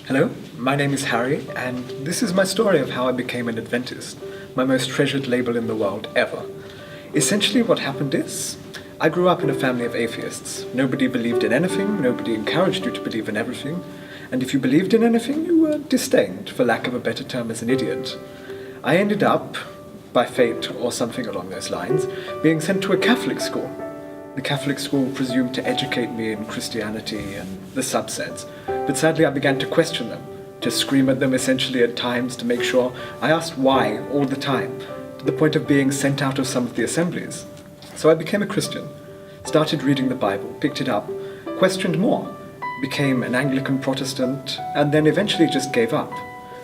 Hello, my name is Harry, and this is my story of how I became an Adventist, my most treasured label in the world ever. Essentially what happened is, I grew up in a family of atheists. Nobody believed in anything, nobody encouraged you to believe in everything, and if you believed in anything, you were disdained, for lack of a better term, as an idiot. I ended up, by fate or something along those lines, being sent to a Catholic school. The Catholic school presumed to educate me in Christianity and the subsets, but sadly I began to question them, to scream at them essentially at times to make sure I asked why all the time, to the point of being sent out of some of the assemblies. So I became a Christian, started reading the Bible, picked it up, questioned more, became an Anglican Protestant, and then eventually just gave up.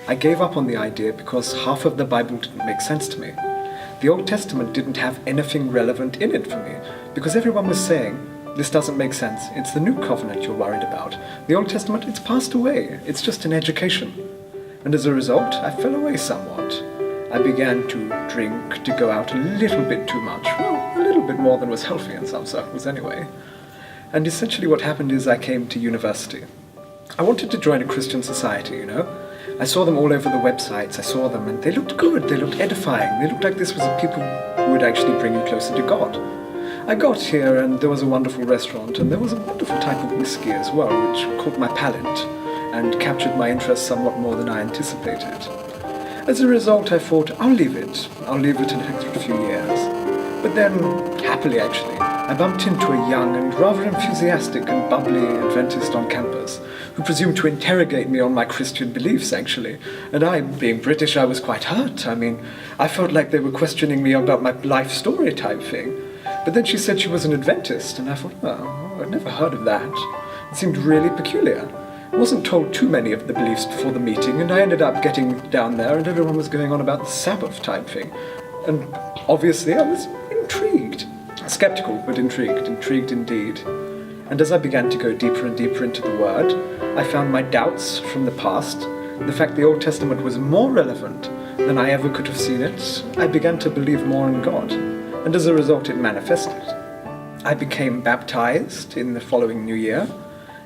I gave up on the idea because half of the Bible didn't make sense to me. The Old Testament didn't have anything relevant in it for me, because everyone was saying, this doesn't make sense, it's the New Covenant you're worried about. The Old Testament, it's passed away, it's just an education. And as a result, I fell away somewhat. I began to drink, to go out a little bit too much, well, a little bit more than was healthy in some circles anyway. And essentially what happened is I came to university. I wanted to join a Christian society, you know. I saw them all over the websites, I saw them, and they looked good, they looked edifying, they looked like this was a people who would actually bring you closer to God. I got here and there was a wonderful restaurant, and there was a wonderful type of whiskey as well, which caught my palate and captured my interest somewhat more than I anticipated. As a result, I thought, I'll leave it an extra few years. But then, happily actually, I bumped into a young and rather enthusiastic and bubbly Adventist on campus, who presumed to interrogate me on my Christian beliefs, actually. And I, being British, I was quite hurt. I felt like they were questioning me about my life story type thing. But then she said she was an Adventist, and I thought, oh, I'd never heard of that. It seemed really peculiar. I wasn't told too many of the beliefs before the meeting, and I ended up getting down there, and everyone was going on about the Sabbath type thing. And obviously I was intrigued. Skeptical, but intrigued indeed. And as I began to go deeper and deeper into the Word, I found my doubts from the past, the fact the Old Testament was more relevant than I ever could have seen it. I began to believe more in God, and as a result it manifested. I became baptized in the following New Year,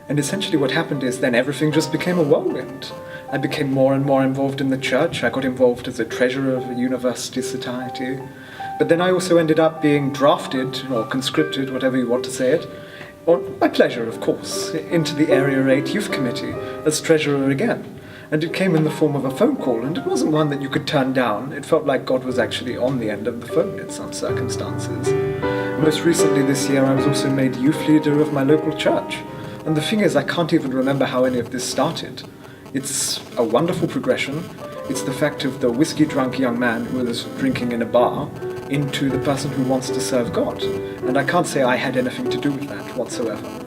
and essentially what happened is then everything just became a whirlwind. I became more and more involved in the church. I got involved as a treasurer of a university society. But then I also ended up being drafted, or conscripted, whatever you want to say it, or by pleasure, of course, into the Area 8 Youth Committee as treasurer again. And it came in the form of a phone call, and it wasn't one that you could turn down. It felt like God was actually on the end of the phone in some circumstances. Most recently this year, I was also made youth leader of my local church. And the thing is, I can't even remember how any of this started. It's a wonderful progression. It's the fact of the whiskey-drunk young man who was drinking in a bar into the person who wants to serve God. And I can't say I had anything to do with that whatsoever.